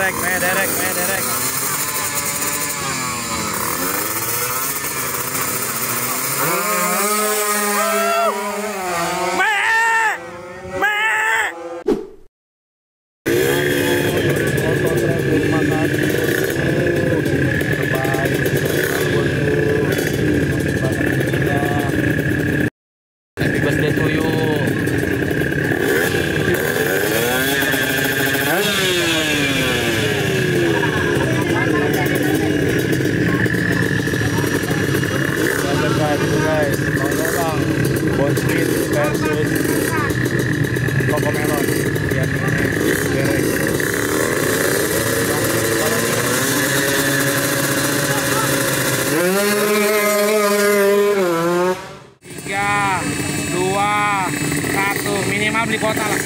derek. Happy birthday to you. Guys, tolong Bonspeed versus Cocomelon. Lihat derek. 3, 2, 1, minimal beli kuota lah.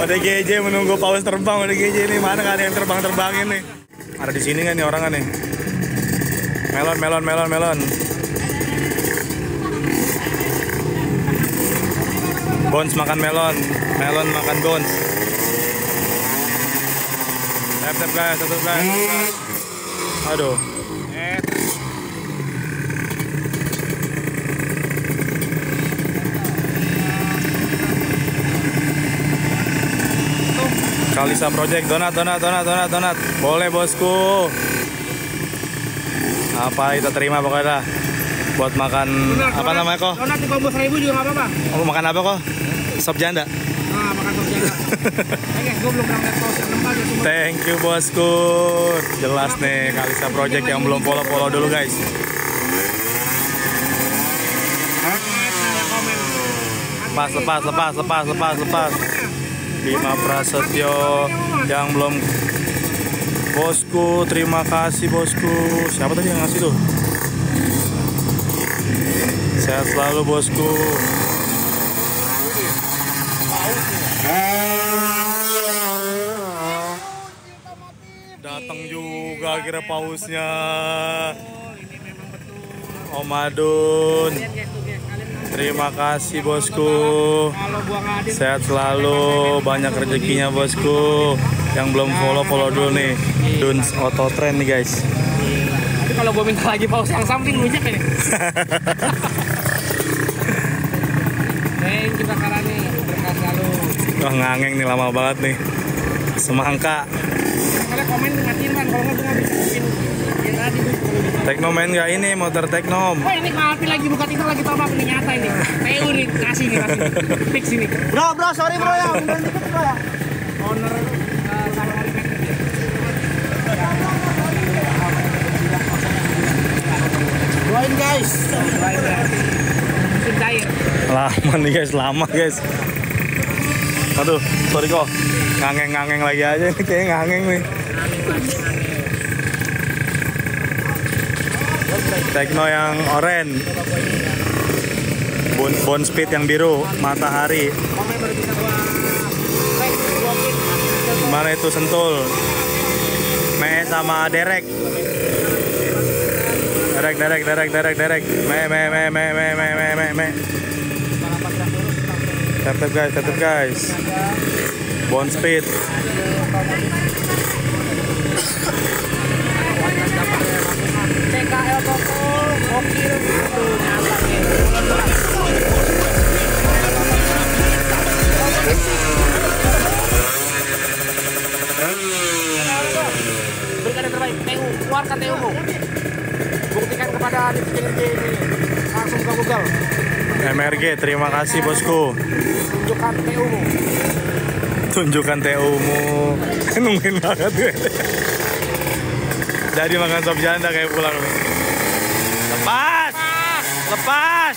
ODGJ menunggu paus terbang. ODGJ ini mana kan yang terbangin nih? Ada di sini kan nih orang kan nih. Melon. Bons makan melon makan bons. Tap guys. Aduh. Kalisa Project donat. Boleh bosku. Apa kita terima pokoknya buat makan. Bener, apa namanya kok? Donat di combo 1000 juga nggak apa-apa. Mau makan apa kok? Sop janda. Nah, makan sop janda. Oke, gue belum pernah lihat paus yang lembab ya. Thank you bosku. Jelas nih Kalisa Project yang belum follow dulu guys. Lepas. Bima Prasetyo yang belum. Bosku, terima kasih bosku. Siapa tadi yang ngasih tuh? Sehat selalu bosku. Datang juga kira pausnya. Om Adun. Terima kasih bosku. Sehat selalu, banyak rezekinya bosku. Yang belum follow dulu nih. Duns Auto Trend nih guys. Tapi kalau gue minta lagi paus yang samping lucu ini. Thank you Kak Rani, berkah selalu. Wah ngangeng nih lama banget nih. Semangka. Kalian komen ngatiin kan, kalau nggak gue nggak bisa bikin yang tadi. Teknomen nggak ini motor Teknom. Wah ini Alpi lagi buka TikTok lagi tau apa ini nyata ini. PU nih kasih fix ini. Bro, sorry bro ya, mundur dikit bro ya. Owner sama Doain guys. mesin cair. Lama nih guys, lama guys. Aduh, sorry kok. Ngangeng lagi aja nih, kayaknya ngangeng nih. Tekno yang oranye. Bonspeed yang biru, matahari. Mana itu Sentul? Me sama derek. Derek. Me. Tetep guys. Bonspeed. CKL Toko, Gokil, berikan yang terbaik, TU, keluarkan TU-mu. Buktikan kepada DPRD ini, langsung ke Google. MRG, terima kasih bosku. Tunjukkan TU-mu. Nungguin banget gue. Jadi makan sop janda kayak pulang nih. Lepas.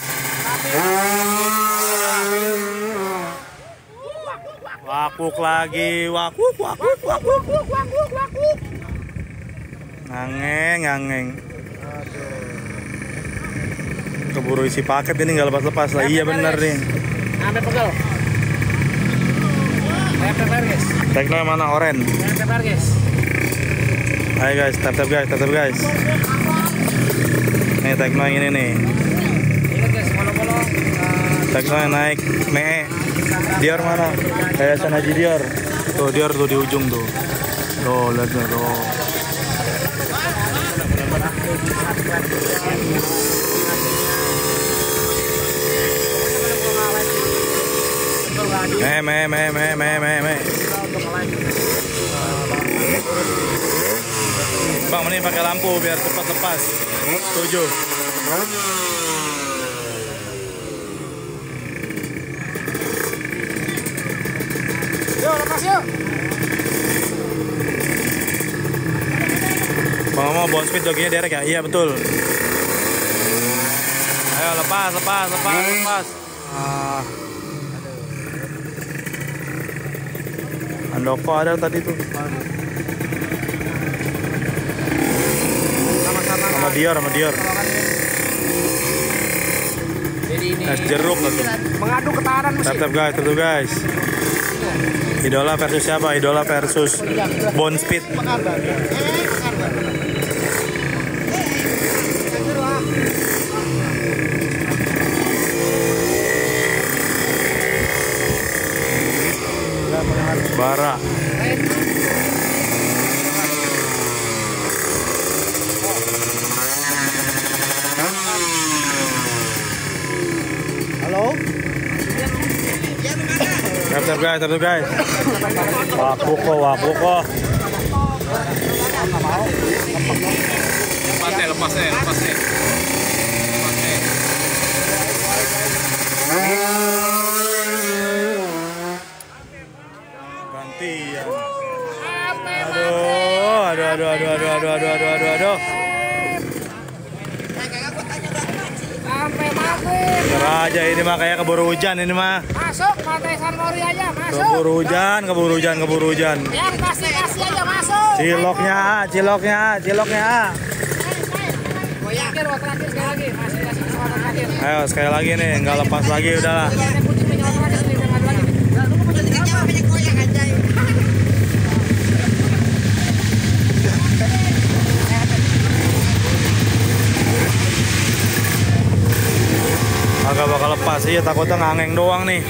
Wakuk lagi, wakuk. Ngangeng. Keburu isi paket ini nggak lepas lah. Iya bener nih. Sampai pegel. Tekno yang mana oren? Ayo guys, tap guys. Nih Tekno yang ini nih. Ingat guys, follow. Tekno yang naik me. Dior mana? Yayasan Haji Dior. Tuh Dior tuh di ujung tuh. Tuh lihat tuh. Bang, ini pakai lampu biar cepat lepas. Setuju. Yuk, lepas yuk. Bang mau ball speed joginya derek ya? Iya betul. Ayo lepas. Andoko ada tadi tuh. Sama Dior. Jadi ini Es jeruk tuh. mengadu ketahanan mesin. Tuh guys. Idola versus siapa? Idola versus Bond Speed. Bara. Halo? Tuh guys. Wapuko. Lepas deh. Gantian. Aduh. Sampai mati. Aja ini mah kayak keburu hujan ini mah. Masuk, Pantai San Mori aja, masuk. Keburu hujan. Yang kasih aja masuk. Ciloknya. Terakhir sekali lagi. Masih kasih kesempatan terakhir. Ayo sekali lagi nih, nggak lepas lagi udahlah. Agak bakal lepas, iya takutnya ngangeng doang nih.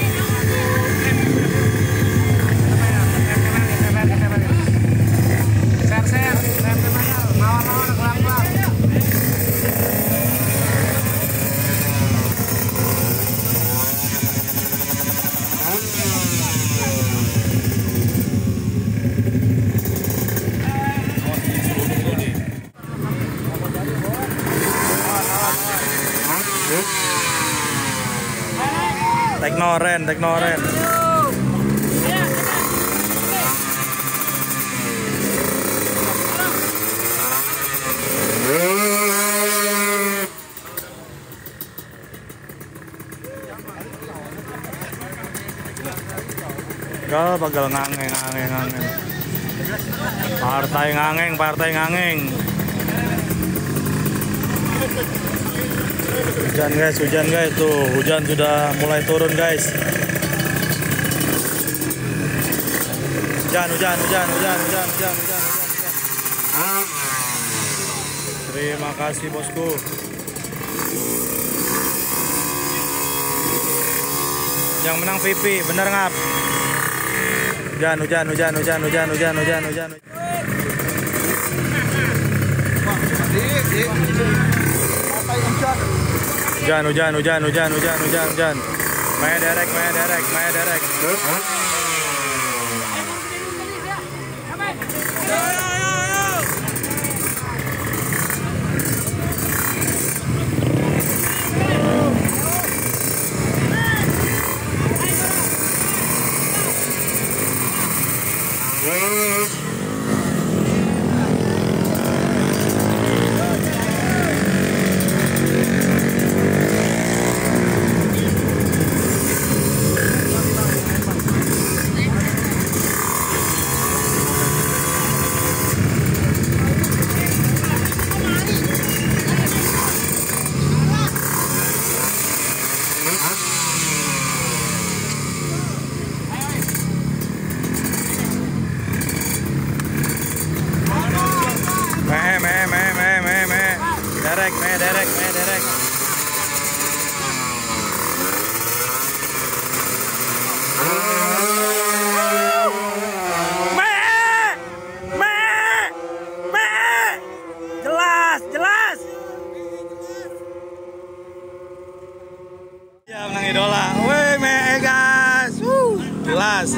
Teknoren. Gal bagal ngangeng. Partai ngangeng. Hujan guys tuh, hujan sudah mulai turun guys. Hujan. Terima kasih bosku. Yang menang VP, bener ngap? Hujan. Hujan. Maya derek. Ya menang idola. Woi Megas. Jelas.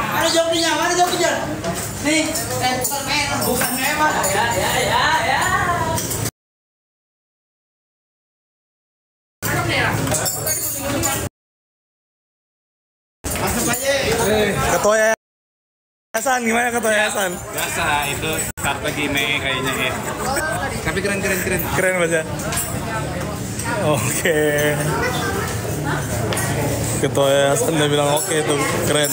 Mana jokinya? Mana jokinya? Nih, bukan memang. Ya. Masuk aja. Ketua yayasan gimana ketua yayasan? Biasa itu strategi kayaknya ya. Tapi keren. Keren baca. Oke. Ketua yayasan udah bilang oke tuh, keren.